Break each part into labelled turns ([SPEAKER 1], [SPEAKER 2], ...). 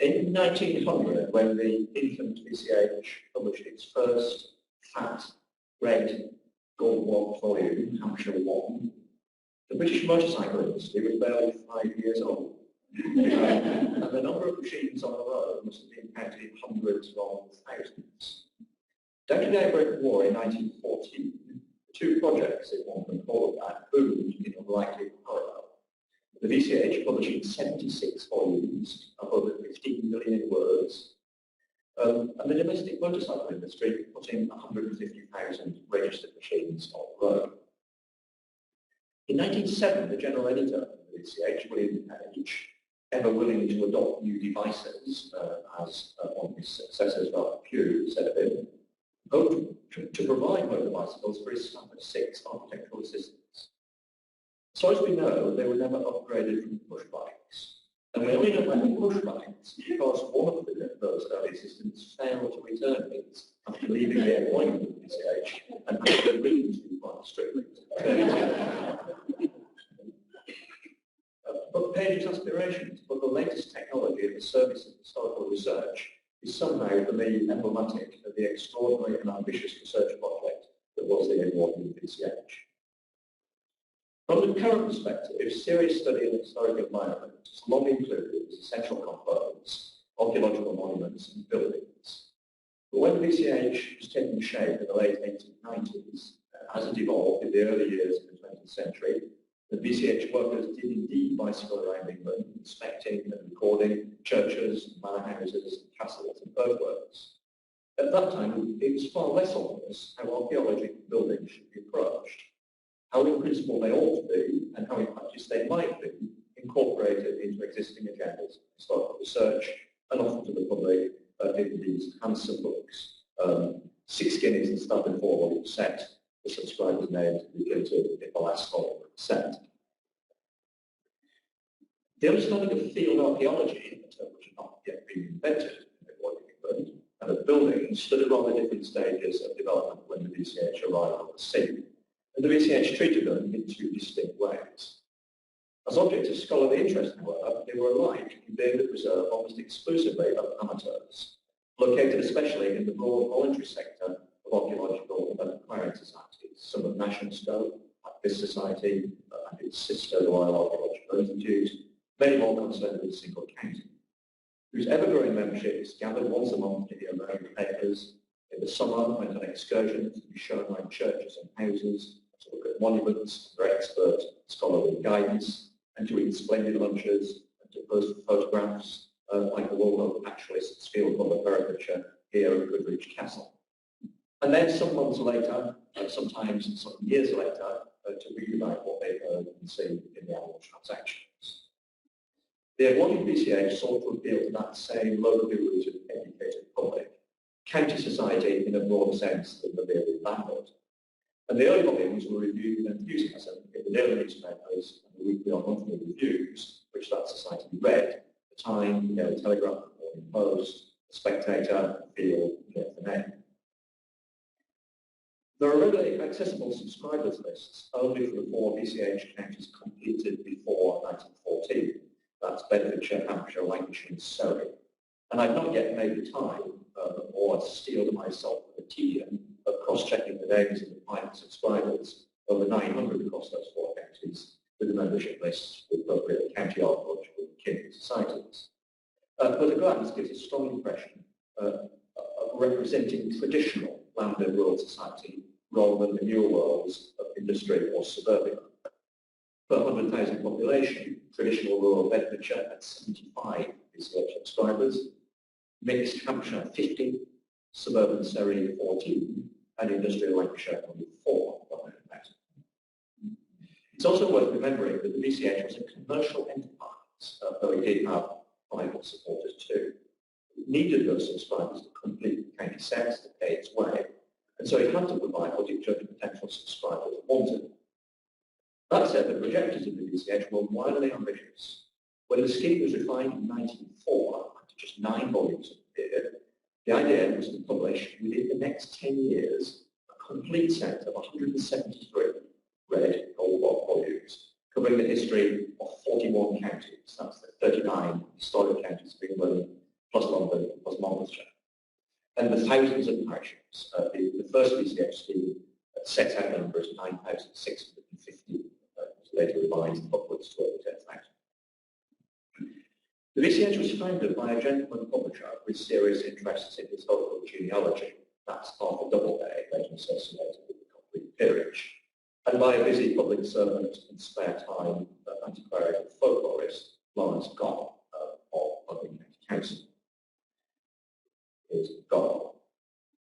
[SPEAKER 1] In 1900, when the infant VCH published its first fat, red, gold-blocked volume, Hampshire 1, the British motorcycle industry was barely 5 years old. And the number of machines on the road must have been counted in hundreds rather than thousands. Down to the outbreak of war in 1914, the two projects, if one can call it that, boomed in unlikely parallel. The VCH publishing 76 volumes of over 15 million words, and the domestic motorcycle industry putting 150,000 registered machines on the road. In 1907, the general editor of the VCH, William H., ever willing to adopt new devices, as one of his successors, Ralph Pugh, said of him, hoped to provide motor bicycles for his staff of 6 architectural assistants. So as we know, they were never upgraded from push bikes. And we only know about push bikes because one of those early assistants failed to return these after leaving the employment of the VCH and having been written to quite strictly. But Page's aspirations for the latest technology at the service of historical research is somehow for me emblematic of the extraordinary and ambitious research project that was the Edwardian VCH. From the current perspective, serious study of the historic environment has long included as essential components archaeological monuments and buildings. But when the VCH was taking shape in the late 1890s, as it evolved in the early years of the 20th century, the VCH workers did indeed bicycle around England, inspecting and recording churches, manor houses, and castles and earthworks. At that time, it was far less obvious how archaeology buildings should be approached, how in principle they ought to be, and how in practice they might be incorporated into existing agendas of historical research and offered to the public in these handsome books. 6 guineas and standard 4-volume set. The subscriber's name to be given to in the last volume set. The understanding of field archaeology, a term which had not yet been invented in England, and of buildings stood at rather different stages of development when the VCH arrived on the scene. And the VCH treated them in 2 distinct ways. As objects of scholarly interest, however, they were alike in being the preserve almost exclusively of amateurs, located especially in the broad voluntary sector of archaeological and acquiring societies, some of national scope, like this society and its sister, the Royal Archaeological Institute, many more concerned with a single county, whose ever-growing memberships gathered once a month to hear American papers, in the summer went on excursions to be shown around churches and houses, to look at monuments under expert scholarly guidance, and to eat splendid lunches, and to post photographs like the well-known naturalist's field of Herefordshire here at Goodrich Castle. And then some months later, sometimes some years later, to read about what they heard and seen in the annual transactions. The Edwardian VCH sought to appeal to that same locally rooted, educated public, county society in a broader sense than the merely landlord. And the early volumes were reviewed with enthusiasm in the daily newspapers and the weekly or monthly reviews, which that society read: The Time, the Daily Telegraph, the Morning Post, the Spectator, the Field, the Name. There are readily accessible subscribers lists only for the 4 VCH counties completed before 1914. That's Bedfordshire, Hampshire, Lancashire, and Surrey. And I've not yet made the time or steeled myself with the tedium of cross-checking the names of the private subscribers, over 900 across those 4 counties, with the membership lists of the appropriate county archaeological and kinship societies. But a glance gives a strong impression of representing traditional land and rural society rather than the newer worlds of industry or suburbia. Per 100,000 population, traditional rural Bedfordshire had 75 VCH subscribers, mixed Hampshire 50, suburban Surrey 14, and industrial Lancashire only 4 per 100,000. It's also worth remembering that the VCH was a commercial enterprise, though it did have private supporters too. It needed those subscribers to complete the county sets to pay its way, and so it had to provide what it judged potential subscribers wanted. That said, the projectors of the VCH were wildly ambitious. When the scheme was refined in 1904, after just 9 volumes appeared, the idea was to publish, within the next 10 years, a complete set of 173 red gold block volumes, covering the history of 41 counties. That's the 39 historic counties of England plus London, plus Monmouthshire. And the thousands of parishes. The first BCH scheme set out number as 9,650, later revised upwards to over 10,000. The VCH was founded by a gentleman publisher with serious interests in historical genealogy, that's Arthur Doubleday, later associated with the complete peerage, and by a busy public servant and spare time antiquarian folklorist, Lawrence Goll, of London County Council. Here's Goll.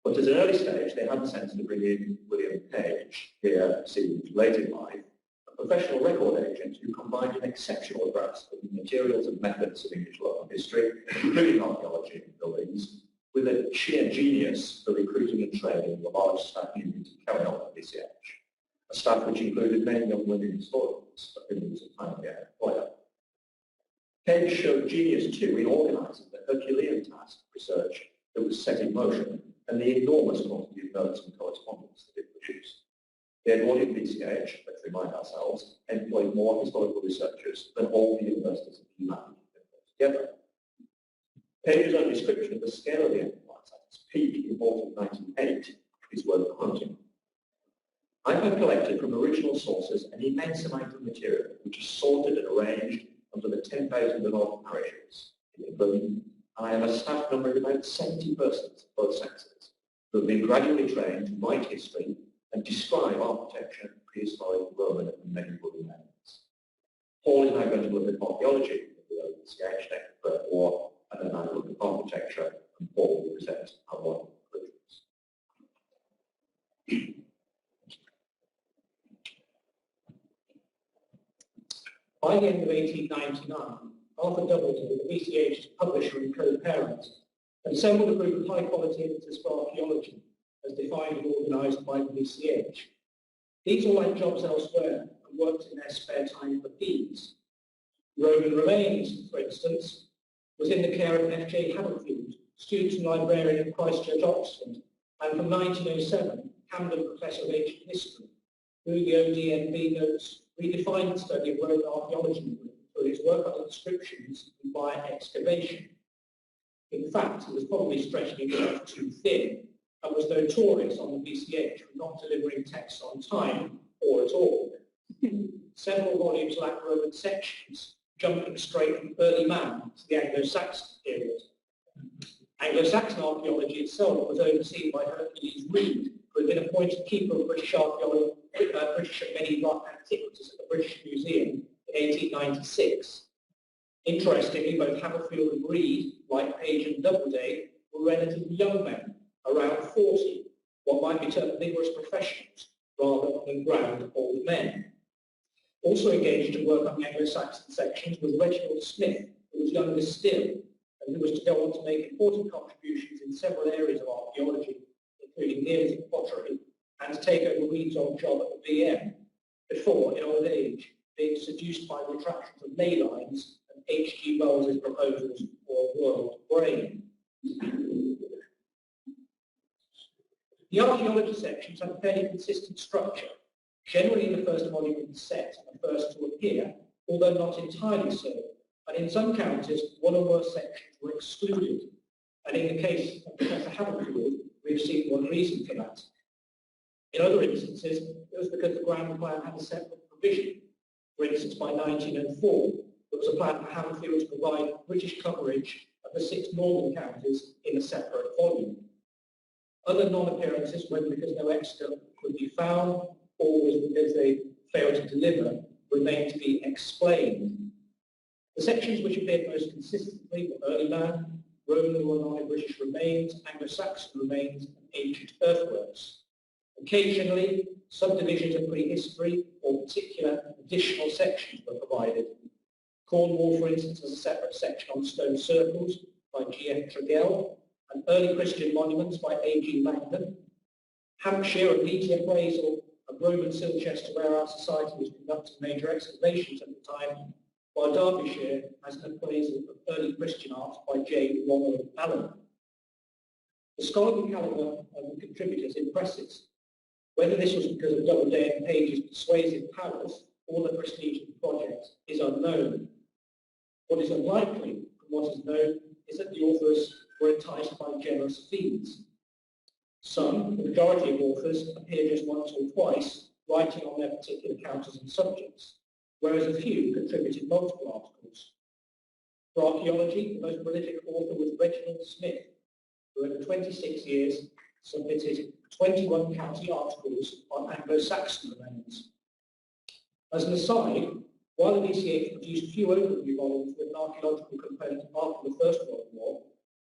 [SPEAKER 1] But at an early stage, they had the sense to bring in William Page, here seen late in life, a professional record agent who combined an exceptional grasp of the materials and methods of English local history, including archaeology and buildings, with a sheer genius for recruiting and training the large staff needed to carry on the VCH, a staff which included many young women historians, of whom he was a pioneer employer. Page showed genius too in organising the Herculean task of research that was set in motion and the enormous quantity of notes and correspondence that it produced. The Edwardian VCH, let's remind ourselves, employed more historical researchers than all the universities of humanity together. Page's own description of the scale of the enterprise at its peak in autumn 1908 is worth quoting. I have collected from original sources an immense amount of material which is sorted and arranged under the 10,000 and odd parishes in England, and I have a staff numbering about 70 persons of both sexes who have been gradually trained to write history and describe architecture, prehistoric, Roman, and medieval remains. Paul is now going to look at archaeology of the early VCH, Great War, and then I look at architecture, and Paul will present our modern conclusions.
[SPEAKER 2] By the end of 1899, Arthur Doubleday, the VCH's publisher and co-parent, had assembled a group of high-quality editors for archaeology, as defined and organised by the VCH. These all had jobs elsewhere and worked in their spare time for fees. Roman remains, for instance, was in the care of F.J. Haverfield, student and librarian at Christ Church, Oxford, and from 1907, Camden Professor of Ancient History, who the ODNB notes redefined the study of Roman archaeology through his work on inscriptions and via excavation. In fact, he was probably stretching himself too thin and was notorious on the VCH for not delivering texts on time or at all. Several volumes lack Roman sections, jumping straight from early man to the Anglo-Saxon period. Anglo-Saxon archaeology itself was overseen by Hercules Reed, who had been appointed keeper of British archaeology, British and medieval antiquities at the British Museum in 1896. Interestingly, both Haverfield and Reed, like Page and Doubleday, were relatively young men, around 40, what might be termed vigorous professionals, rather than grand old men. Also engaged in work on the Anglo-Saxon sections was Reginald Smith, who was younger still, and who was to go on to make important contributions in several areas of archaeology, including Neolithic pottery, and to take over Reed's old job at the VM, before, in old age, being seduced by the attractions of ley lines and H.G. Wells' proposals for a world brain. The archaeology sections have a fairly consistent structure, generally in the first volume of the set and the first to appear, although not entirely so, and in some counties, one or more sections were excluded, and in the case of Professor Haverfield, we've seen one reason for that. In other instances, it was because the ground plan had a separate provision. For instance, by 1904, there was a plan for Haverfield to provide British coverage of the 6 northern counties in a separate volume. Other non-appearances, whether because no extra could be found or was because they failed to deliver, remain to be explained. The sections which appeared most consistently were early man, Roman and Roman British remains, Anglo-Saxon remains, and ancient earthworks. Occasionally, subdivisions of prehistory or particular additional sections were provided. Cornwall, for instance, has a separate section on stone circles by G.F. Tregell, and early Christian monuments by A.G. Langdon. Hampshire, a meaty appraisal of Roman Silchester, where our society was conducting major excavations at the time, while Derbyshire has an appraisal of early Christian art by J. Ronald Allen. The scholarly calibre of the contributors impresses. Whether this was because of Doubleday and Page's persuasive powers or the prestige of the project is unknown. What is unlikely, from what is known, is that the authors were enticed by generous fees. Some, the majority of authors, appear just once or twice, writing on their particular counters and subjects, whereas a few contributed multiple articles. For archaeology, the most prolific author was Reginald Smith, who over 26 years submitted 21 county articles on Anglo-Saxon remains. As an aside, while the VCH produced few overview volumes with an archaeological component after the First World War,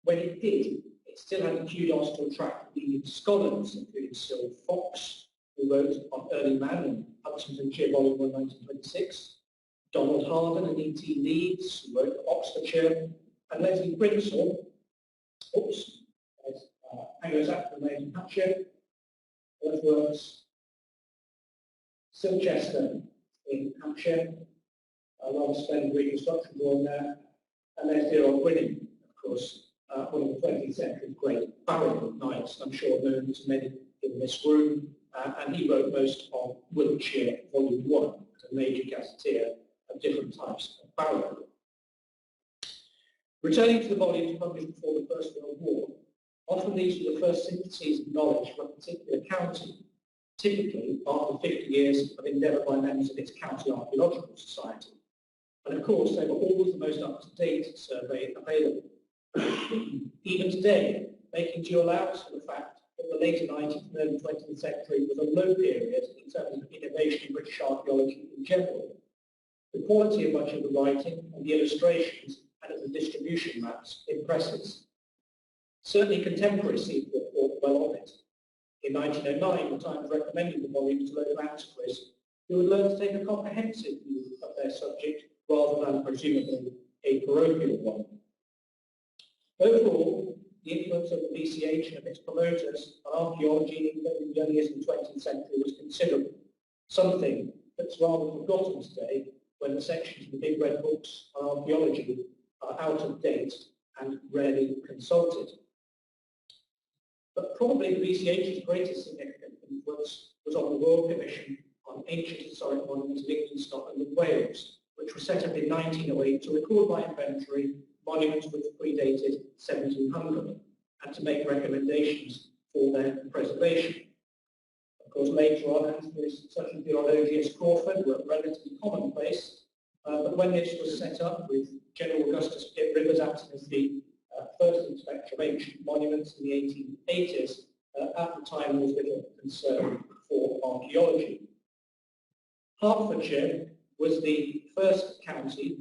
[SPEAKER 2] when it did, it still had the kudos to attract leading scholars, including Cyril Fox, who wrote on early man in Huntingdonshire, Volume 1, 1926, Donald Harden and E.T. Leeds, who wrote for Oxfordshire, and Leslie Brinsall, Anglo-Saxon remains in Hampshire, Earthworks, Silchester in Hampshire, a rather splendid reconstruction drawing there, and there's dear old Winning, of course, one of the 20th century's great barrow knights, I'm sure known to many in this room, and he wrote most of Wiltshire, Volume 1, a major gazetteer of different types of barrow. Returning to the volumes published before the First World War, often these were the first syntheses of knowledge from a particular county, typically after 50 years of endeavour by members of its county archaeological society. And of course, they were always the most up-to-date survey available. Even today, making due allowance for the fact that the later 19th and early 20th century was a low period in terms of innovation in British archaeology in general, the quality of much of the writing and the illustrations and of the distribution maps impresses. Certainly contemporaries seem to have thought well of it. In 1909, the Times recommended the volume to local antiquaries who would learn to take a comprehensive view of their subject rather than, presumably, a parochial one. Overall, the influence of the VCH and of its promoters on archaeology in England in the earliest and 20th century was considerable, something that's rather forgotten today when the sections of the big red books on archaeology are out of date and rarely consulted. But probably the VCH's greatest significant influence was on the Royal Commission on Ancient Historic Monuments of England, Scotland and Wales, which was set up in 1908 to record by inventory monuments which predated 1700 and to make recommendations for their preservation. Of course, later on, antiquaries such as the Archaeology Crawford were relatively commonplace, but when this was set up with General Augustus Pitt Rivers acting as the first inspector of ancient monuments in the 1880s, at the time there was little concern for archaeology. Hertfordshire was the first county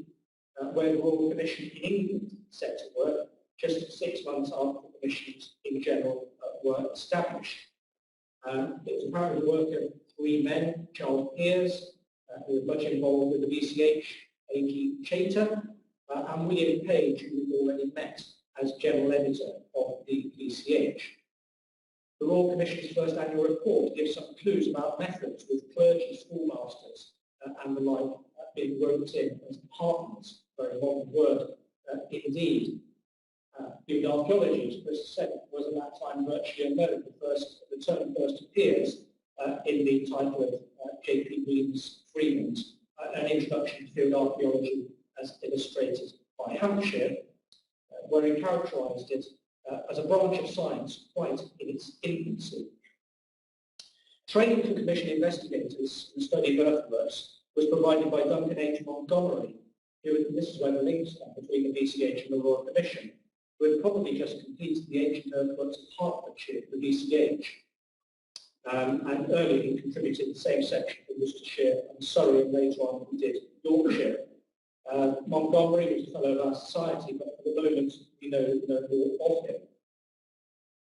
[SPEAKER 2] where the Royal Commission in England set to work, just 6 months after the commissions in general were established. It was apparently the work of 3 men, Charles Pears, who was much involved with the VCH, A.G. Chater, and William Page, who we've already met as General Editor of the VCH. The Royal Commission's first annual report gives some clues about methods with clergy, schoolmasters, and the like being roped in as partners, very modern word indeed. Field archaeology, as Chris said, was at that time virtually unknown. The term first appears in the title of J.P. Weems Freeman's An Introduction to Field Archaeology as Illustrated by Hampshire, where he characterised it as a branch of science quite in its infancy. Training for commission investigators in the study of earthworks was provided by Duncan H. Montgomery, who, and this is where the links are between the VCH and the Royal Commission, who had probably just completed the ancient earthworks of Hertfordshire for the VCH. And earlier he contributed the same section for Worcestershire and Surrey, and later on he did Yorkshire. Montgomery was a fellow of our society, but for the moment we know no more of him.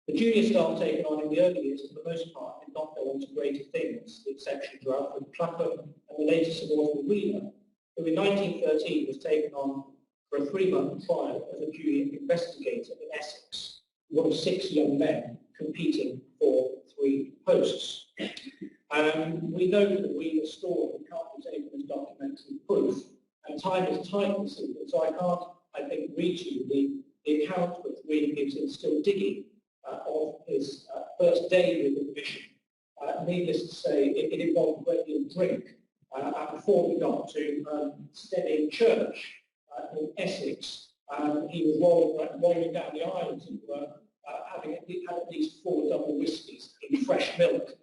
[SPEAKER 2] The junior staff taken on in the early years, for the most part, did not go on to greater things. The exceptions were Alfred Clapham and the later Sir Walter Wheeler, who in 1913 was taken on for a 3-month trial as a junior investigator in Essex, one of 6 young men competing for 3 posts. We know that Wheeler's story can't contain as documentary proof, and time is tight this evening, so I can't, I think, read to you the account which Wheeler gives in Still Digging of his first day with the commission. Needless to say, it involved a great deal of drink, and before we got to Stedding Church in Essex, He was rolling down the aisle, as it were, having had at least 4 double whiskies in fresh milk,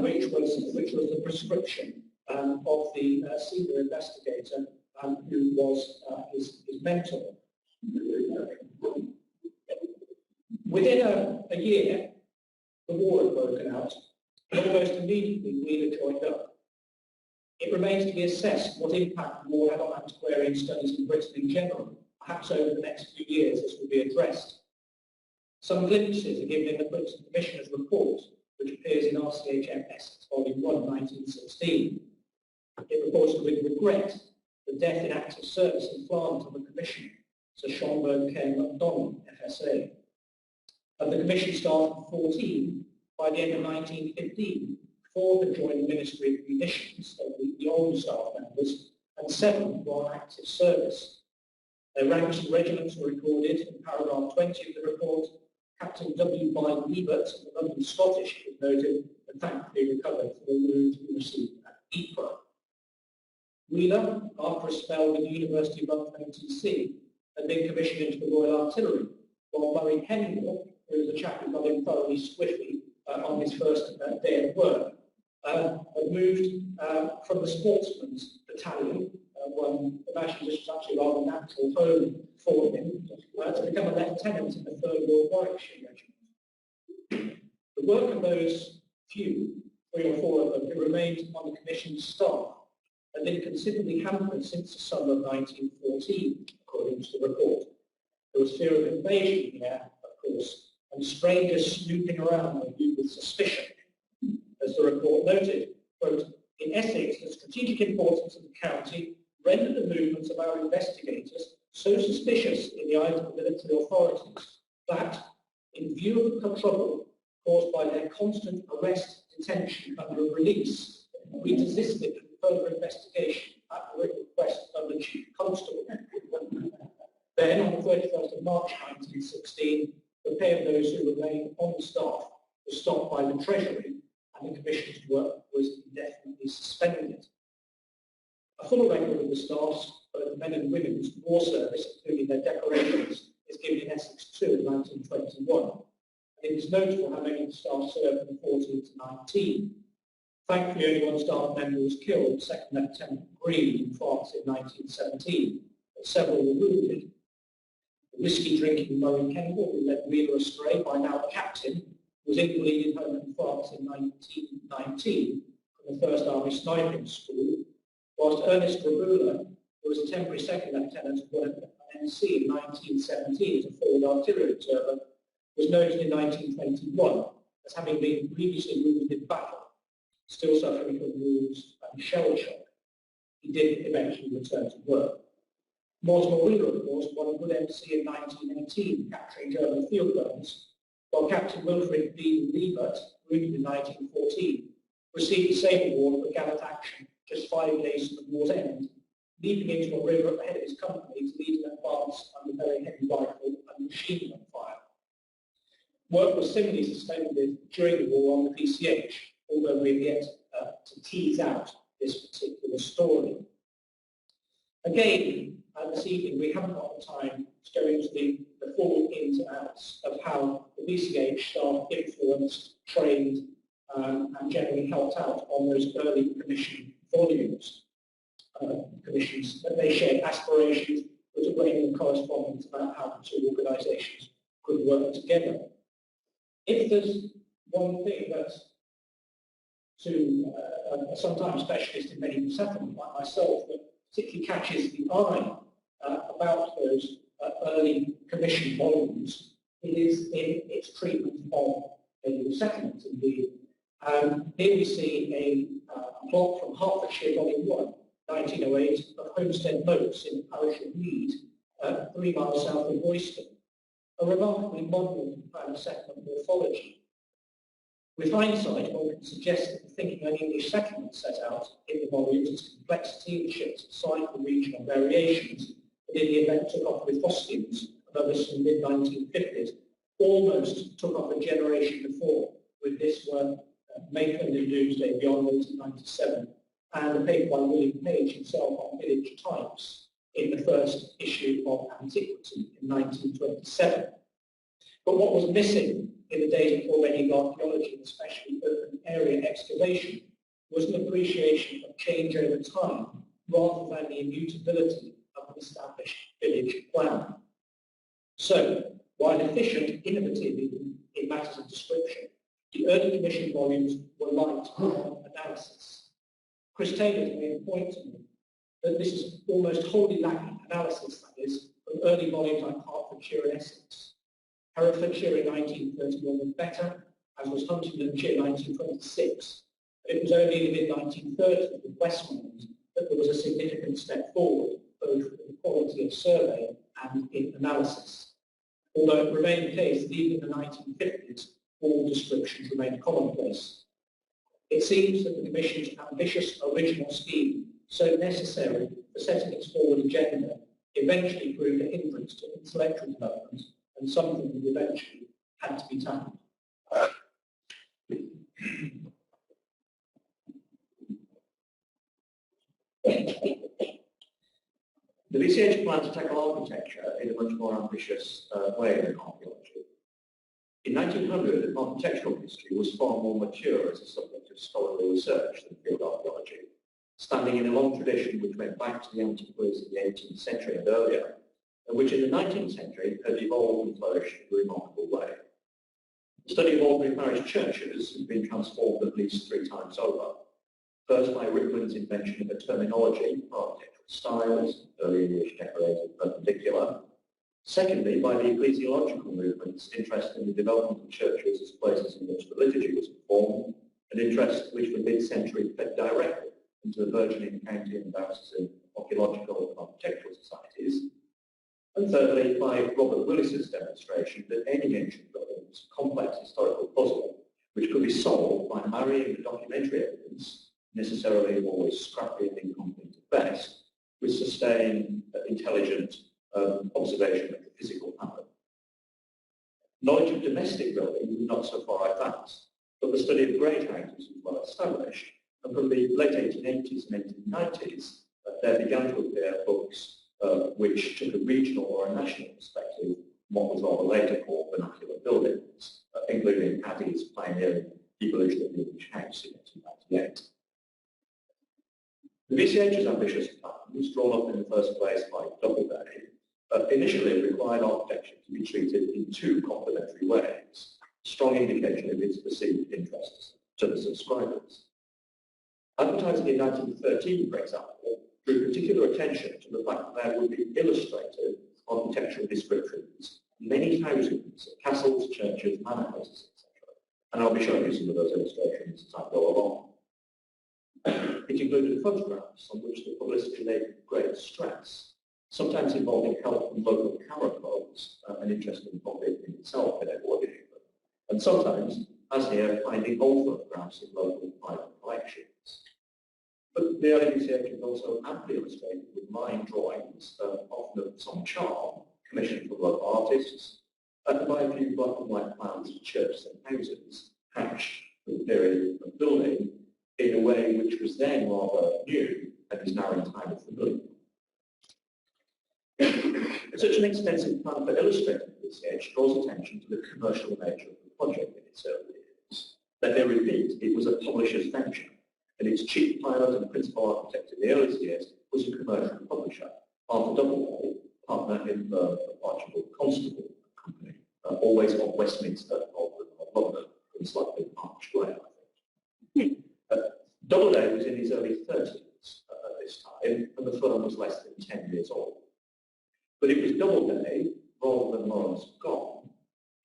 [SPEAKER 2] which was the prescription of the senior investigator who was his mentor. Within a year, the war had broken out, and almost immediately Wheeler joined up. It remains to be assessed what impact the war had on antiquarian studies in Britain in general, perhaps over the next few years as will be addressed. Some glimpses are given in the British Commissioner's report, which appears in RCHM Essex, Volume 1, 1916. It reports with regret the death in active service in Flanders of the Commissioner, Sir Schomburg K. MacDonald, FSA. Of the Commission staff of 14, by the end of 1915, 4 had joined the Ministry of Munitions, so the old staff members, and 7 were on active service. Their ranks and regiments were recorded in paragraph 20 of the report. Captain W. Blythe Liebert of the London Scottish was noted and thankfully recovered from the wound he received at Ypres. Wheeler, after a spell with the University of London OTC, had been commissioned into the Royal Artillery, while Murray Henningwell, who was a chap who got him thoroughly squiffy on his first day of work, had moved from the Sportsman's Battalion. One imagines this was actually a rather natural home for him, to become a lieutenant in the 3rd Royal Warwickshire Regiment. The work of those few, 3 or 4 of them, who remained on the Commission's staff, had been considerably hampered since the summer of 1914, according to the report. There was fear of invasion in the air, of course, and strangers snooping around were viewed with suspicion. As the report noted, quote, in Essex, the strategic importance of the county rendered the movements of our investigators so suspicious in the eyes of the military authorities that, in view of the trouble caused by their constant arrest, detention, and release, we desisted from further investigation at the request of the Chief Constable. Then, on the 31st of March 1916, the pay of those who remained on staff was stopped by the Treasury, and the Commission's work was indefinitely suspended. A full record of the staff's, both men and women's, war service, including their decorations, is given in Essex 2 in 1921. And it is notable how many of the staff served from 14 to 19. Thankfully, only 1 staff member was killed, 2nd Lieutenant Green, in France in 1917, but several were wounded. The whiskey-drinking Murray Kendall, who led Wheeler astray, by now a captain, was invalidated home in France in 1919 from the 1st Army Sniping School, whilst Ernest Rabula, who was a temporary 2nd Lieutenant and won an NC in 1917 as a forward artillery observer, was noted in 1921 as having been previously wounded in battle, still suffering from wounds and shell shock. He did eventually return to work. Mortimer Wheeler, of course, won a good MC in 1918, capturing German field guns, while Captain Wilfrid B. Liebert, wounded in 1914, received the same award for gallant action just 5 days from the war's end, leaping into a river at the head of his company to lead an advance under very heavy rifle and machine gun fire. Work was similarly suspended during the war on the PCH, although we have yet to tease out this particular story. Again, this evening we haven't got the time to go into the full ins and outs of how the BCH staff influenced, trained, and generally helped out on those early commission volumes. Commissions that they shared aspirations, but a great deal of correspondence about how the 2 organisations could work together. If there's one thing that to a sometimes specialist in medieval settlement like myself that particularly catches the eye about those early commission volumes, it is in its treatment of medieval settlement indeed. Here we see a plot from Hertfordshire, Volume 1, 1908, of homestead notes in the parish of Mead, 3 miles south of Royston, a remarkably modern and settlement morphology. With hindsight, one can suggest that the thinking on English settlement set out in the volumes, its complexity and shifts aside from regional variations, that in the event took off with Hoskins and others from the mid-1950s, almost took off a generation before with this work, Maitland in Doomsday Beyond 1897, and a paper by William Page himself on village types, in the first issue of Antiquity in 1927. But what was missing in the days before medieval archaeology, especially open area excavation, was an appreciation of change over time rather than the immutability of an established village plan. So, while efficient, innovative in matters of description, the early commission volumes were light on analysis. Chris Taylor's made a point to me that this is almost wholly lacking analysis, that is, from early volumes like Hertfordshire and Essex. Herefordshire in 1931 was better, as was Huntingdonshire in 1926. But it was only in the mid-1930s with Westmorland that there was a significant step forward, both in quality of survey and in analysis. Although it remained the case that even in the 1950s, all descriptions remained commonplace. It seems that the Commission's ambitious original scheme, so necessary for setting its forward agenda, eventually proved a hindrance to intellectual development and something that eventually had to be tackled.
[SPEAKER 1] The VCH planned to tackle architecture in a much more ambitious way than archaeology. In 1900, architectural history was far more mature as a subject of scholarly research than field archaeology, standing in a long tradition which went back to the antiquities of the 18th century and earlier, and which in the 19th century had evolved and flourished in a remarkable way. The study of ordinary parish churches has been transformed at least 3 times over. First by Rickman's invention of a terminology for architectural styles, early English decorated perpendicular. Secondly, by the ecclesiological movement's interest in the development of churches as places in which the liturgy was performed, an interest which for mid-century fed directly into the burgeoning county and diocesan archaeological and architectural societies. And thirdly, by Robert Willis's demonstration that any ancient building was a complex historical puzzle which could be solved by marrying the documentary evidence, necessarily always scrappy and incomplete at best, with sustained, intelligent observation of the physical pattern. Knowledge of domestic building was not so far advanced, but the study of great houses was well established, and from the late 1880s and 1890s, there began to appear books which took a regional or a national perspective, what was rather later called vernacular buildings, including Addy's pioneering evolution of the English house in 1898. The VCH's ambitious plan was drawn up in the first place by Doubleday. Initially, it required architecture to be treated in 2 complementary ways, a strong indication of its perceived interest to the subscribers. Advertising in 1913, for example, drew particular attention to the fact that there would be illustrated architectural descriptions, many thousands of castles, churches, manor houses, etc. And I'll be showing you some of those illustrations as I go along. It included photographs on which the publicity laid great stress, sometimes involving help from local camera phones, an interesting topic in itself in avoiding them, and sometimes, as here, finding old photographs in local private collections. But the early VCH was also amply illustrated with line drawings, often of some charm, commissioned from local artists, and by a few black and white plans of churches and houses, hatched for the period of building in a way which was then rather new and is now entirely familiar. Such an extensive plan for illustrating the VCH draws attention to the commercial nature of the project in its early years. Let me repeat, it was a publisher's venture, and its chief pilot and principal architect in the earliest years was a commercial publisher, Arthur Doubleday, partner in the Archibald Constable Company, always on Westminster of London, in slightly Arch Way, I think. Doubleday was in his early 30s at this time, and the firm was less than 10 years old. But it was Doubleday, rather than Lawrence Gone,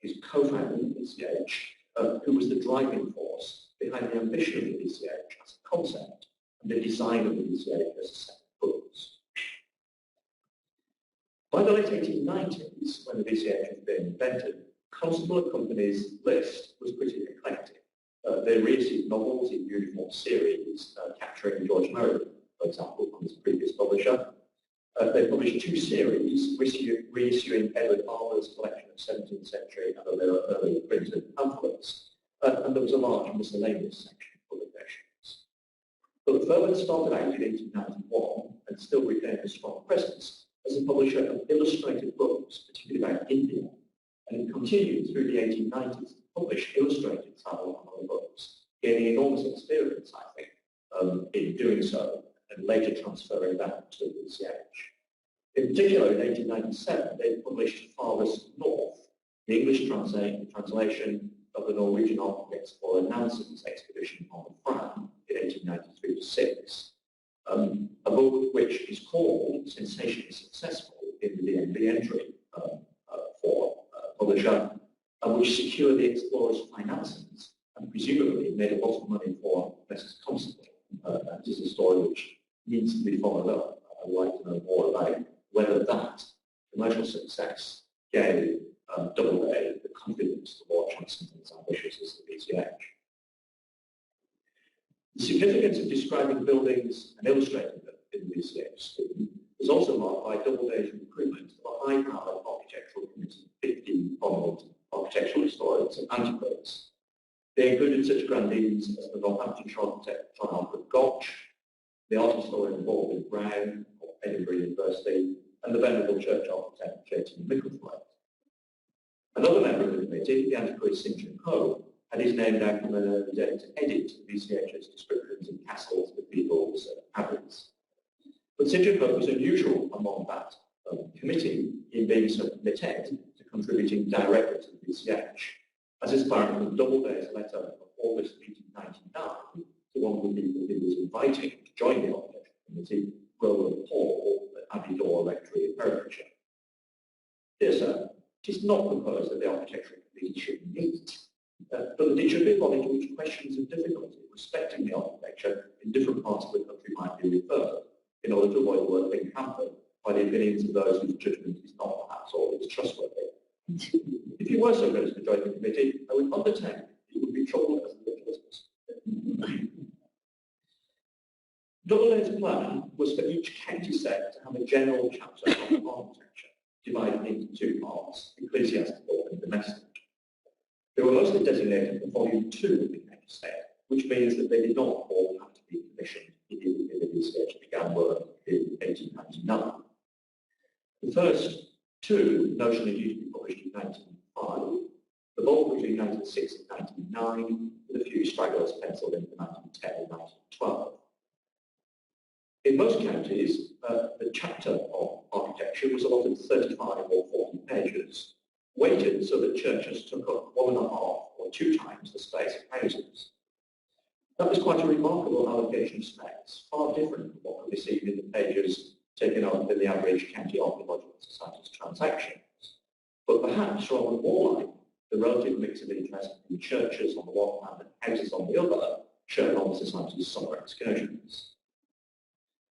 [SPEAKER 1] his co-founder of the VCH, who was the driving force behind the ambition of the VCH as a concept and the design of the VCH as a set of books. By the late 1890s, when the VCH had been invented, Constable & Company's list was pretty eclectic. They reissued novels in uniform series, capturing George Meredith, for example, from his previous publisher. They published 2 series, reissuing Edward Armour's collection of 17th century and earlier printed pamphlets, and there was a large miscellaneous section of publications. But the firm had started out in 1891 and still retain a strong presence as a publisher of illustrated books, particularly about India, and it continued through the 1890s to publish illustrated travel and other books, gaining enormous experience, I think, in doing so, and later transferring that to the BCH. In particular, in 1897, they published Farthest North, the English translation of the Norwegian Arctic explorer Nansen's expedition on the Fram in 1893-6, a book which is called sensationally successful in the entry for publisher, which secured the explorer's finances and presumably made a lot of money for Messrs. Constable. This is a story which needs to be followed up. I'd like to know more about whether that commercial success gave Doubleday the confidence to launch on something as ambitious as the BCH. The significance of describing buildings and illustrating them in the BCH scheme was also marked by Doubleday's recruitment of a high-powered architectural committee of 15 prominent architectural historians and antiquaries. They included such grandees as the Northamptonshire architect John Alfred Gotch, the art historian Baldwin Brown of Edinburgh University, and the venerable church architect J.T. Micklethwaite. Another member of the committee, the antiquary St. John Ho, had his name down from an early date to edit the BCH's descriptions of castles, cathedrals, and abbeys. But St. John Ho was unusual among that committee in being so committed to contributing directly to the BCH, as is apparent from Doubleday's letter of August 1899 to one of the people he was inviting to join the architectural committee, Roland Hall at Abbey Door Rectory in Herefordshire. Dear sir, it is not proposed that the architectural committee should meet, but that it should be a body to which questions of difficulty respecting the architecture in different parts of the country might be referred, in order to avoid work being hampered by the opinions of those whose judgment is not perhaps always trustworthy. If you were so good as to join the committee, I would undertake it would be troubled as little as possible. Doubleday's plan was for each county set to have a general chapter on architecture, divided into two parts, ecclesiastical and domestic. They were mostly designated for Volume 2 of the county set, which means that they did not all have to be commissioned immediately the BCH began work in 1899. The first two notionally due to be published in 1905, the bulk between 1906 and 1909, with a few stragglers penciled in for 1910 and 1912. In most counties, the chapter of architecture was allotted 35 or 40 pages, weighted so that churches took up 1.5 or 2 times the space of houses. That was quite a remarkable allocation of space, far different from what could be seen in the pages taken up in the average county archaeological society's transactions, but perhaps rather more like the relative mix of interest in churches on the one hand and houses on the other, shown on the society's summer excursions.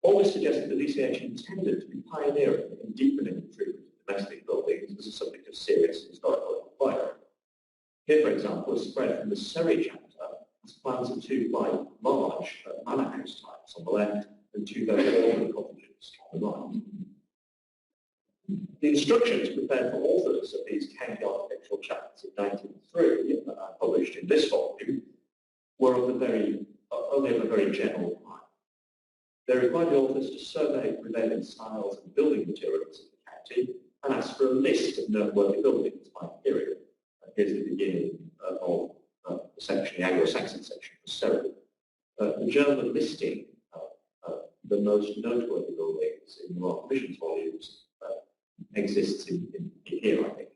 [SPEAKER 1] All this suggests that the BCH intended to be pioneering in deepening the treatment of domestic buildings as a subject of serious historical inquiry. Here, for example, is spread from the Surrey chapter as plans of 2 quite large manor house types on the left and 2 very older cottages on the right. The instructions prepared for authors of these county architectural chapters in 1903, published in this volume, were of only of a very general kind. They required the authors to survey prevailing styles and building materials of the county and ask for a list of noteworthy buildings by period. Here's the beginning of the section, the Anglo-Saxon section of Surrey. The German listing the most noteworthy buildings in the Royal Commission's volumes exists in here, I think.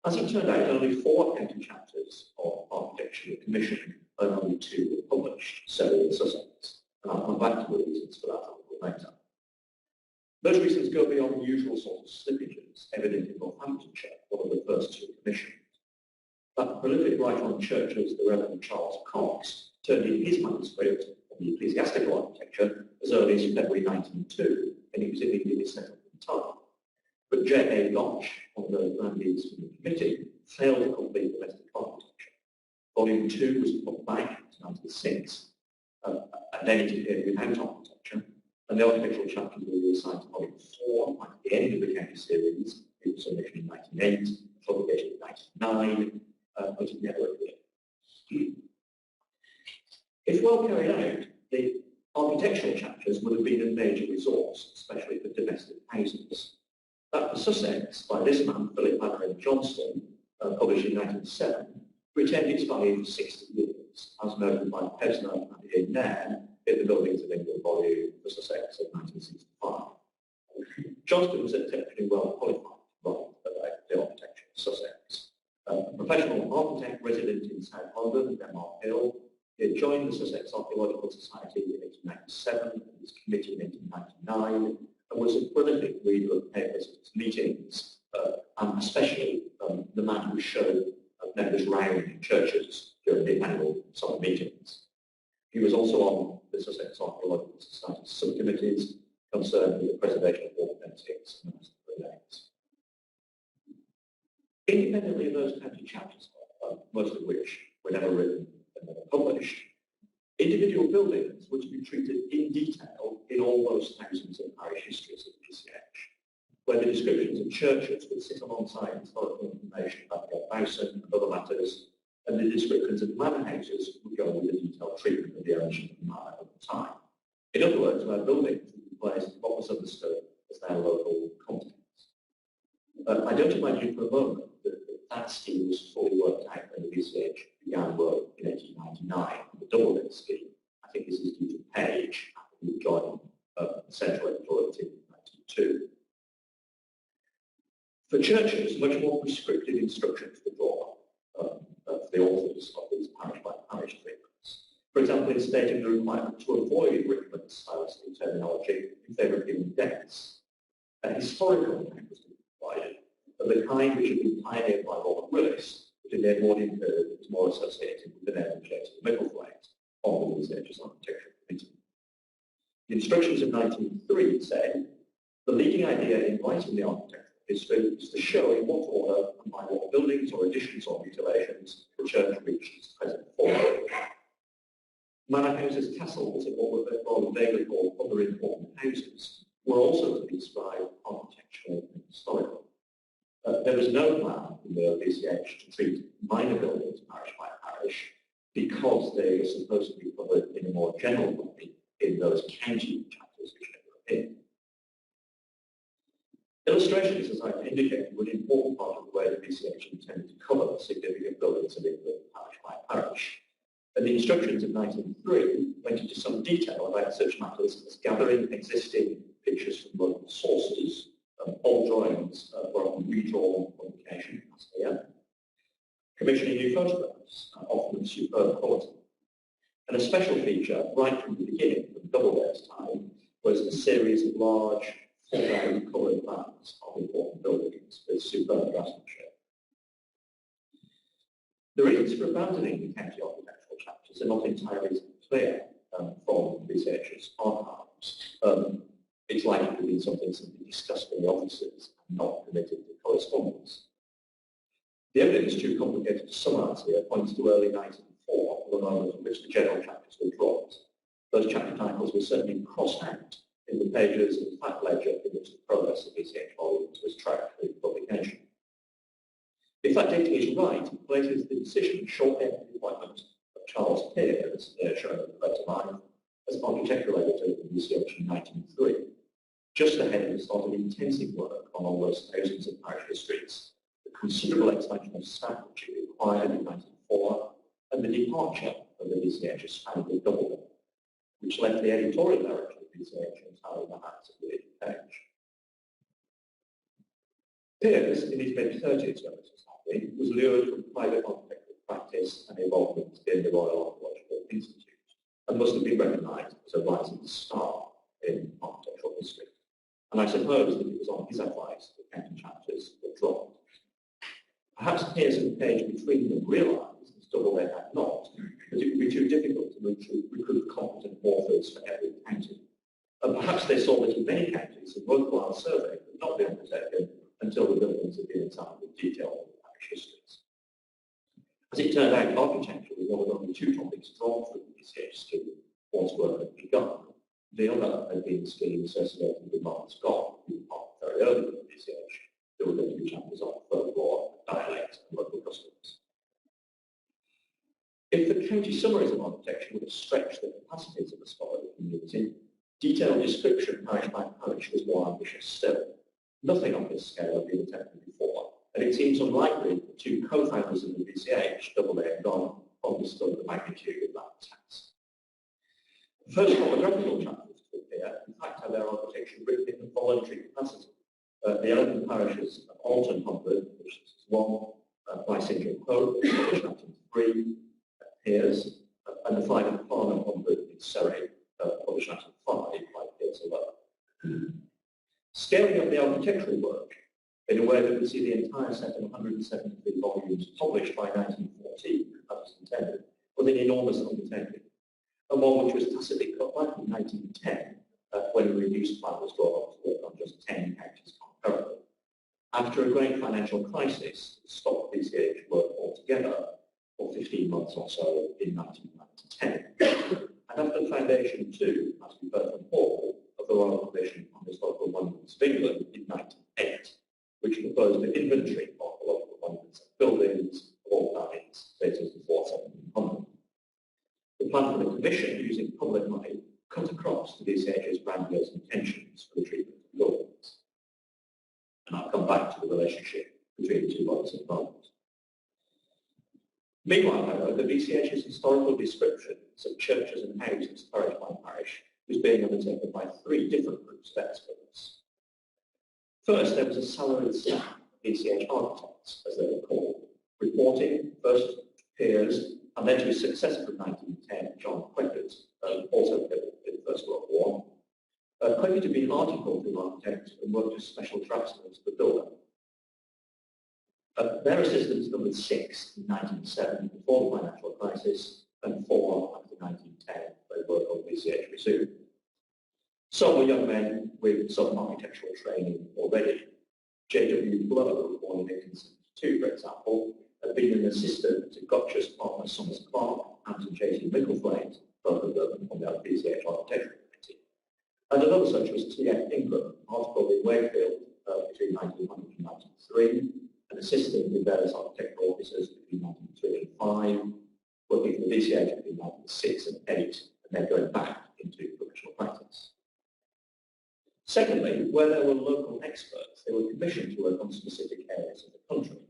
[SPEAKER 1] As it turned out, only 4 county chapters of architecture were commissioned and only 2 were published, Surrey and Sussex. And I'll come back to the reasons for that a little later. Those reasons go beyond the usual sort of slippages evident in Northamptonshire, one of the first 2 commissioned. That prolific writer on churches, the Reverend Charles Cox, turned in his manuscript on the ecclesiastical architecture as early as February 1902, and he was immediately settled in time. But J.A. Gotch, one of the grandees from the committee, failed to complete domestic architecture. Volume 2 was put back in 1906, and then it appeared without architecture, and the architectural chapters were reassigned to Volume 4 at the end of the county series. It was submitted in 1908, publication in 1909, but it never appeared. If well carried out, the Architectural chapters would have been a major resource, especially for domestic houses. That for Sussex, by this man, Philip Manor in Johnston, published in 1907, retained its value for 60 years, as noted by Pesner and Ian Nairn in the Buildings of England volume for Sussex of 1965. Johnston was exceptionally well qualified to write about the architecture of Sussex. A professional architect resident in South London and Denmark Hill, he had joined the Sussex Archaeological Society in 1897 and was committed in 1899, and was a prolific reader of papers at its meetings, and especially the man who showed members round in churches during the annual summer meetings. He was also on the Sussex Archaeological Society subcommittees concerned with the preservation of ornamentics and remains. Independently of those county chapters, most of which were never written and never published, individual buildings were to be treated in detail in all those thousands of parish histories of PCH, where the descriptions of churches would sit alongside historical information about the Bowson and other matters, and the descriptions of manor houses would go with the detailed treatment of the ownership of the manor at the time. In other words, where buildings would be placed in what was understood as their local contents. I don't imagine for a moment that scheme was fully worked out when the BCH began work in 1899 on the double list scheme. I think this is due to Page after he joined the Central Editorial Team in 1902. For churches, much more prescriptive instructions were drawn up for the authors of these parish-by-parish treatments. For example, in stating the requirement to avoid Rickman's stylistic terminology in favour of giving deaths, a historical account was provided of the kind which had been pioneered by Robert Willis, but in the Edwardian period was more associated with the name of James Micklethwaite on the Researchers' Architectural Committee. The instructions of 1903 say, the leading idea in writing the architectural history is to show in what order and by what buildings or additions or mutilations the church reached its present form. Manor houses, castles, and what were vaguely called other important houses were also to be described architectural and historical. There was no plan in the BCH to treat minor buildings parish by parish because they were supposed to be covered in a more general way in those county chapters which they were in. Illustrations, as I've indicated, were an important part of the way the BCH intended to cover significant buildings of England parish by parish. And the instructions of 1903 went into some detail about such matters as gathering existing pictures from local sources. Old drawings were often redrawn on occasion, as here. Commissioning new photographs, often of superb quality. And a special feature, right from the beginning, from Doubledare's time, was a series of large, full-round coloured plans of important buildings with superb draftsmanship. The reasons for abandoning the county architectural chapters are not entirely clear from BCH's archives. It's likely to be something simply discussed in the offices and not permitted to correspondence. The evidence, too complicated to summarise here, points to early 1904, the moment at which the general chapters were dropped. Those chapter titles were certainly crossed out in the pages of the fact ledger in which the progress of BCH volumes was tracked through publication. If that dating is right, it places the decision shortly after the appointment of Charles Pears, shown in the letter line, as architectural editor of the BCH in 1903, just ahead of the start of intensive work on all those thousands of parish histories, the considerable expansion of staff which it required in 1904, and the departure of the BCH's family Doubledare, which left the editorial director of the BCH entirely in the hands of William Page. Pears, in his mid-30s, was lured from private architectural practice and involvement in the Royal Archaeological Institute, and must have been recognised as a rising star in architectural history. And I suppose that it was on his advice that county chapters were dropped. Perhaps Pears and Page between them realised, as Doubledare had not, that it would be too difficult to recruit competent authors for every county. And perhaps they saw that in many counties a worthwhile survey could not be undertaken until the buildings had been examined with detail of the parish histories. As it turned out, architecture was one of only two topics drawn from the BCH scheme once work had begun. The other had been the scheme associated with Martin Scott, who was part very early in the BCH. There were going to be chapters on folklore, dialect, and local customs. If the county summaries of architecture would have stretched the capacities of the scholarly community. Detailed description, parish by parish, was more ambitious still. Nothing on this scale had been attempted before, and it seems unlikely that the two co-founders of the VCH, Doubleday and Don, understood the magnitude of that task. The first topographical chapters to appear, in fact, have their architecture written in the voluntary capacity. The 11 parishes of Alton Hundred, which is 1, by St. John Pope, published 1903, Piers, and the 5 of Farnham Hundred in Surrey, published 1905, by Piers alone. Scaling up the architectural work in a way that would see the entire set of 173 volumes published by 1914, as was intended, was an enormous undertaking, and one which was tacitly cut back in 1910, when a reduced plan was drawn up to work on just 10 counties concurrently. After a great financial crisis, it stopped VCH work altogether for 15 months or so in 1910. And after the foundation too, as we heard from Paul, of the Royal Commission on Historical Monuments of England in 1908, which proposed an inventory of the local monuments and buildings of all kinds dated before 1700. The plan for the Commission, using public money, cut across the VCH's grandiose intentions for the treatment of buildings. And I'll come back to the relationship between the two bodies of Parliament. Meanwhile, however, the VCH's historical descriptions of churches and houses parish by parish was being undertaken by 3 different groups of experts. First, there was a salaried staff of VCH architects, as they were called, reporting first to Piers and then to his successor from 1910, John Quekert, also killed in the First World War. Quekert had been articled to architects and worked as special draftsman to the builder. Their assistants numbered 6 in 1907 before the financial crisis and 4 after 1910, when work on VCH resumed. Some were young men with some architectural training already. J.W. Blow, born in 1872, for example, had been an assistant to Gotcha's partner Summers Clark and to J.T. Mickleflate, both of them on the VCH Architectural Committee. And another such was T.F. Ingram, articled in Wakefield between 1900 and 1903, an assistant in various architectural offices between 1903 and 5, working for the VCH between 1906 and 8, and then going back into professional practice. Secondly, where there were local experts, they were commissioned to work on specific areas of the country.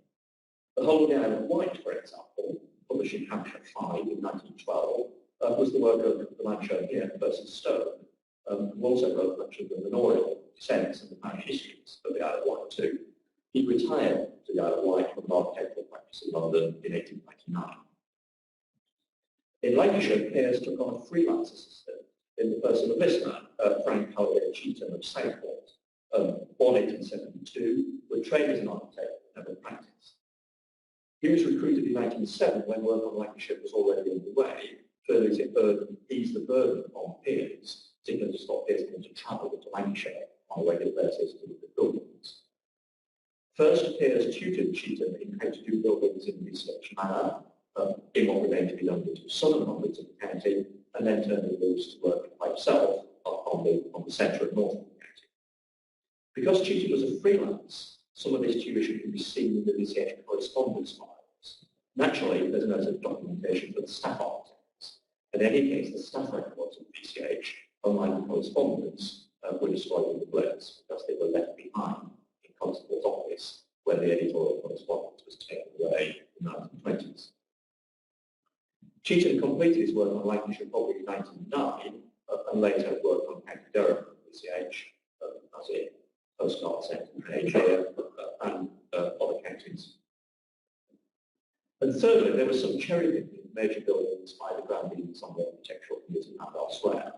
[SPEAKER 1] The Whole of the Isle of Wight, for example, published in Hampshire 5 in 1912, was the work of the man shown here, Percy Stone, who also wrote much of the manorial descents and the parish histories of the Isle of Wight too. He retired to the Isle of Wight from architectural practice in London in 1899. In Lancashire, Piers took on a freelance assistant in the person of this man, Frank Halliday Cheetham of Southport, born 1872, who trained as an architect and never practiced. He was recruited in 1907 when work on Lancashire was already underway, further to ease the burden on Piers, particularly to stop Piers having to travel to Lancashire on a regular basis to look at buildings. First, Piers tutored Cheetham in how to do buildings in research manner, in what remained to be done into southern hundreds of the county, and then turned him loose to work by himself on the centre and north of the county. Because Cheetham was a freelance, some of his tuition can be seen in the VCH correspondence files. Naturally, there's no sort of documentation for the staff architects. In any case, the staff records of VCH, unlike the correspondence, were destroyed in the blitz because they were left behind in Constable's office when the editorial correspondence was taken away in the 1920s. Cheetham completed his work on Lancashire probably in 1909 and later worked on County Durham at VCH, as in postcard sent page here, and other counties. And thirdly, there was some cherry-picking of major buildings by the grandees on the Architectural Committee and elsewhere.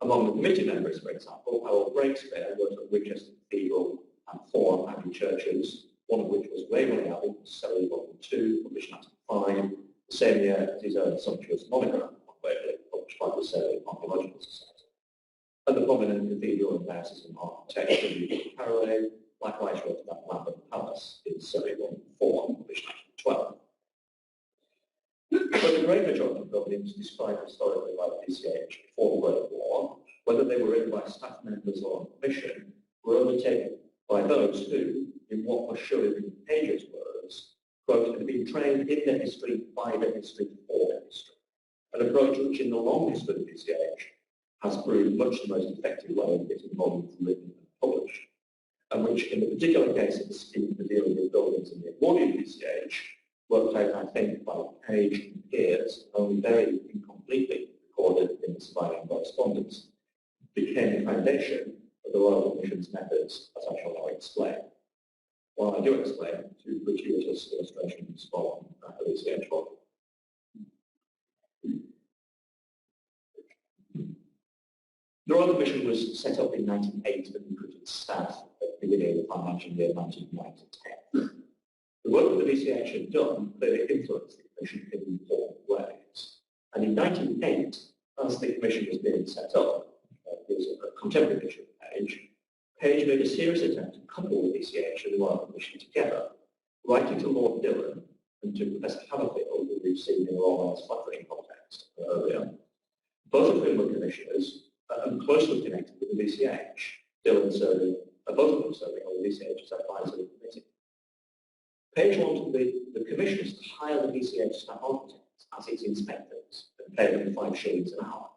[SPEAKER 1] Among the committee members, for example, Harold Breakspeare worked on Winchester Cathedral and 4 Abbey churches, one of which was Waverley Abbey, Surrey Volume 2, published in 1905, the same year as his own sumptuous monogram on Waverley, published by the Surrey Archaeological Society. And the prominent cathedral and diocesan architect W. Caraway likewise wrote about Lambeth Palace in Surrey Volume 4, published in 1912. But the great majority of buildings described historically by the VCH before the World War, whether they were written by staff members or on commission, were undertaken by those who, in what were surely in Page's words, quote, had been trained in the history, by the history, for the history, an approach which in the long history of VCH has proved much the most effective way of getting volumes written and published, and which, in the particular case of the scheme for dealing with buildings in the Edwardian BCH, worked out, I think, by Page and peers, only very incompletely recorded in the surviving correspondence, became the foundation of the Royal Commission's methods, as I shall now explain. While I do explain, two gratuitous illustrations from the BCH volume. The Royal Commission was set up in 1908 and recruited staff at the beginning of the financial year 1909-10. The work that the BCH had done clearly influenced the Commission in important ways. And in 1908, as the Commission was being set up, there's a contemporary picture of Page. Page made a serious attempt to couple the BCH and the Royal Commission together, writing to Lord Dillon and to Professor Haverfield, who we've seen in the Royal Mail's flattering context earlier, both of whom were commissioners and closely connected with the BCH. Dillon serving, both of them serving on the BCH as advisor of the committee. Page wanted the commissioners to hire the BCH staff architects as its inspectors and pay them 5 shillings an hour.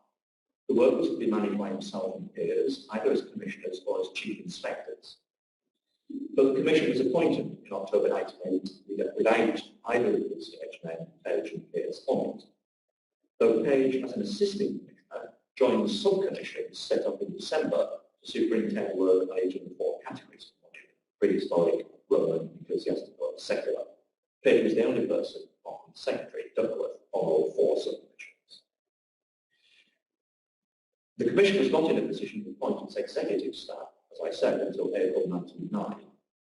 [SPEAKER 1] The work was to be managed by himself and peers, either as commissioners or as chief inspectors. But the commission was appointed in October 1908 without either of the BCH men, Page and peers, on it. Though Page, as an assistant commissioner, joined the sub-commission set up in December to superintend work on each of the 4 categories of monument: prehistoric, Roman, ecclesiastical, and secular. Page was the only person on Secretary Duckworth on all 4 sub-commissions. The commission was not in a position to appoint its executive staff, as I said, until April 1909.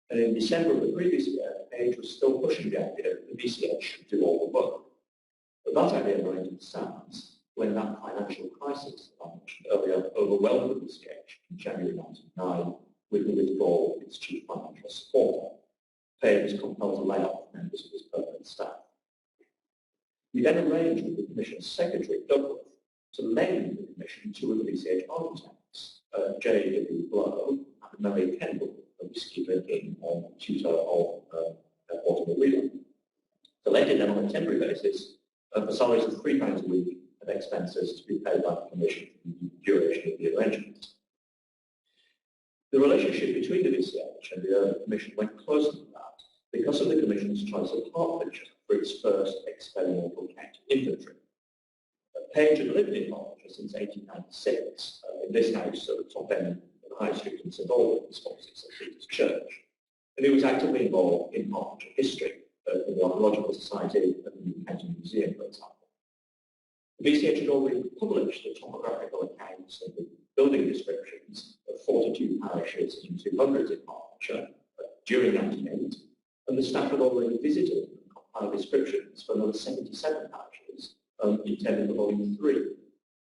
[SPEAKER 1] And in December of the previous year, Page was still pushing the idea that the BCH should do all the work. But that idea remained in sands when that financial crisis that I mentioned earlier overwhelmed the BCH in January 1909 with the withdrawal of its chief financial supporter. Page was compelled to lay off members of his permanent staff. We then arranged with the Commission's Secretary, Duckworth, to lend the Commission 2 of the BCH architects, J.W. Blow and Mary Kendall, a whiskey-drinking tutor of Mortimer Wheeler. To lend them on a temporary basis for salaries of £3 a week and expenses to be paid by the Commission for the duration of the arrangement. The relationship between the BCH and the Commission went closer than that because of the Commission's choice of Hertfordshire for its first experimental county inventory. Page had lived in Hertfordshire since 1896, in this house at the top end of the High Street in St Albans, opposite St Peter's Church, and he was actively involved in Hertfordshire history, in the Archaeological Society and the New County Museum, for example. The BCH had already published the topographical accounts and the building descriptions of 42 parishes and 200 in Hertfordshire during 1908, and the staff had already visited and compiled descriptions for another 77 parishes intended for volume 3,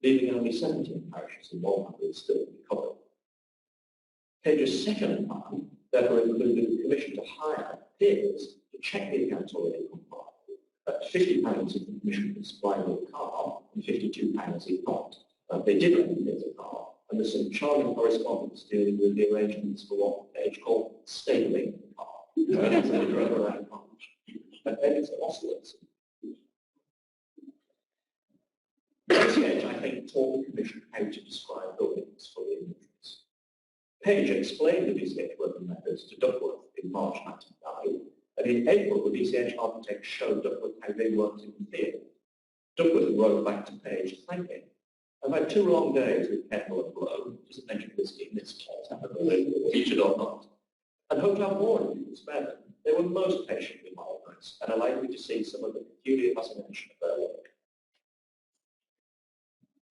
[SPEAKER 1] leaving only 17 parishes in 100 still to be covered. Page's second plan therefore included the Commission to hire peers to check the accounts already compiled at £50 if the Commission could supply with a car and £52 if not. They did lend Pears a car, and there's some charming correspondence dealing with the arrangements for what Page called stabling the car. And then it's oscillates. The BCH, I think, taught the Commission how to describe buildings for the inventories. Page explained the BCH working methods to Duckworth in March 1909, and in April, the BCH architects showed Duckworth how they worked in the field. Duckworth wrote back to Page thanking. I've had 2 long days with Kendall and Blow, doesn't mention whiskey in this case, I don't know whether they featured or not, and hope to have more of you to spare them. They were most patient with my advice and allowed me to see some of the peculiar fascination of their work.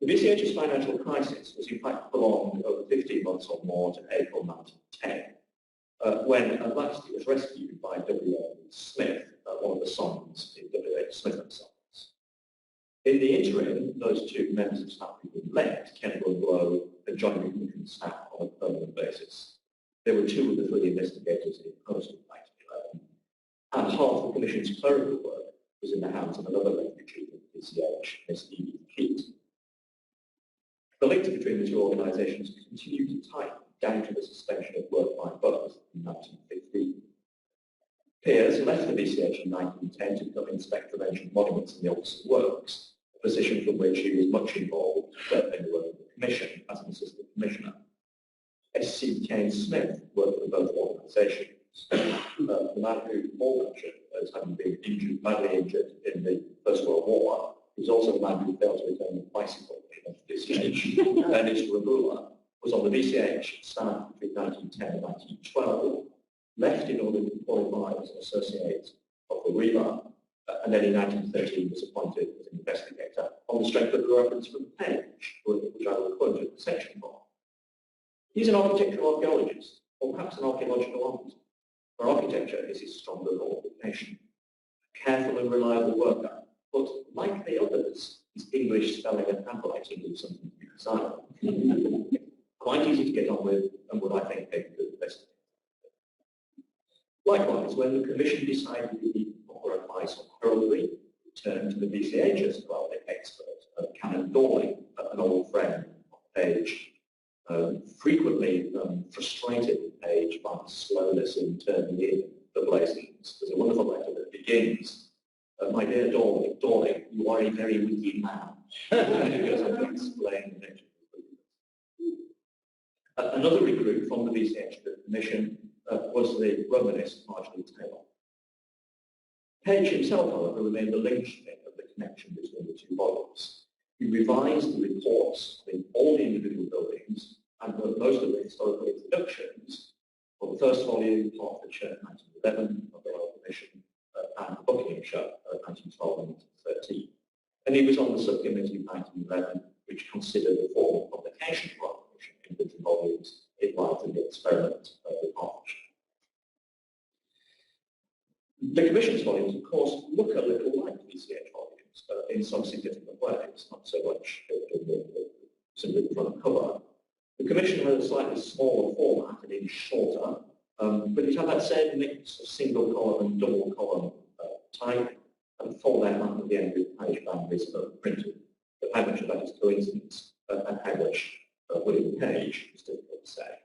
[SPEAKER 1] The BCH's financial crisis was in fact prolonged over 15 months or more to April 1910, when at last it was rescued by W.A. Smith, one of the sons in W.A. Smith and Sons. In the interim, those 2 members of staff had been left, Kendall and Blow, and joined the Commission staff on a permanent basis. There were 2 of the 3 investigators in post in 1911, and half the Commission's clerical work was in the hands of another refugee of the BCH, Miss Edith Keat. The links between the 2 organisations continued to tighten down to the suspension of work by both in 1915. Pears left the BCH in 1910 to become Inspector of Ancient Monuments in the Office of Works, a position from which he was much involved in the work of the Commission as an assistant commissioner. S.C. Kane Smith worked for both organisations. The man who Paul mentioned as having been badly injured in the First World War was also the man who failed to return the bicycle in the VCH. Dennis Rabula was on the VCH staff between 1910 and 1912, left in order to qualify as an associate of the REMA, and then in 1913 was appointed as an investigator on the strength of the reference from Page, which I will quote at the section for. He's an architectural archaeologist, or perhaps an archaeological artist. For architecture is his stronger qualification. A careful and reliable worker, but like the others, his English spelling and handwriting leave something to be desired. Quite easy to get on with, and what I think make a good investigator. Likewise, when the Commission decided to need proper advice on heraldry, it turned to the VCH as well, the expert, Canon Dorling, an old friend of Page, frequently frustrated Page by the slowness in turning in the blazons. There's a wonderful letter that begins, "My dear Dorling, you are a very witty man." And it goes on to explain the nature of the Another recruit from the VCH to the Commission was the Romanist Marjorie Taylor. Page himself, however, remained the linchpin of the connection between the two bodies. He revised the reports in all the individual buildings and wrote most of the historical introductions for the first volume, Hertfordshire, 1911, of the Royal Commission, and Buckinghamshire, 1912 and 1913. And he was on the subcommittee of 1911, which considered the formal publication of the Royal Commission in the volumes in light of the experiment with Hertfordshire. The Commission's volumes, of course, look a little like VCH volumes in some significant ways, not so much in the front cover. The Commission had a slightly smaller format, an inch shorter, but it had that same mix of single column and double column type, and fold out at the end with page boundaries printed. But how much of that is coincidence and how much within the page is difficult to say.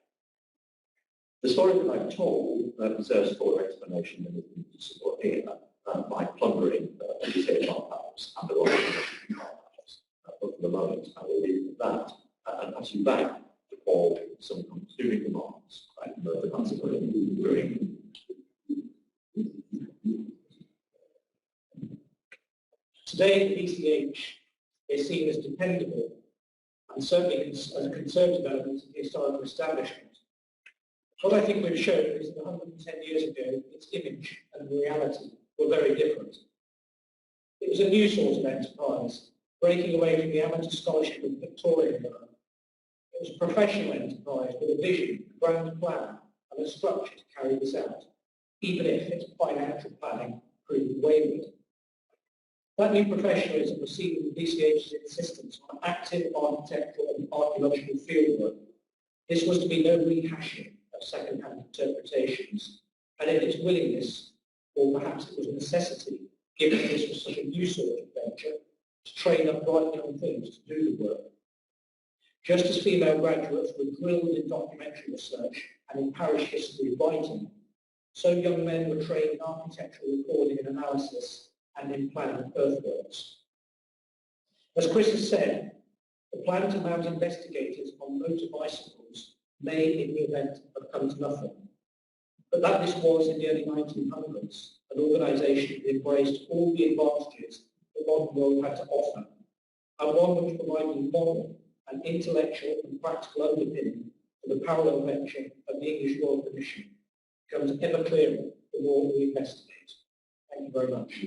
[SPEAKER 1] The story that I've told deserves fuller explanation than we can support here by plundering the VCH archives and the Royal Commission archives. But for the moment, I will leave it at that and pass you back to Paul with some concluding remarks about the consequence during.
[SPEAKER 2] Today, the VCH is seen as dependable and certainly as a conservative element of the historical establishment. What I think we've shown is that 110 years ago, its image and reality were very different. It was a new sort of enterprise, breaking away from the amateur scholarship of the Victorian era. It was a professional enterprise with a vision, a grand plan, and a structure to carry this out, even if its financial planning proved wayward. That new professionalism was seen in the VCH's insistence on active architectural and archaeological fieldwork. This was to be no rehashing of second-hand interpretations, and in its willingness, or perhaps it was a necessity, given that this was such a new sort of venture, to train up bright young things to do the work. Just as female graduates were drilled in documentary research and in parish history writing, so young men were trained in architectural recording and analysis and in planning earthworks. As Chris has said, the plan to mount investigators on motor bicycles may, in the event, have come to nothing. But that this was, in the early 1900s, an organisation that embraced all the advantages the modern world had to offer, and one which provided a moral and intellectual and practical underpinning for the parallel venture of the English Royal Commission becomes ever clearer the more we investigate. Thank you very much.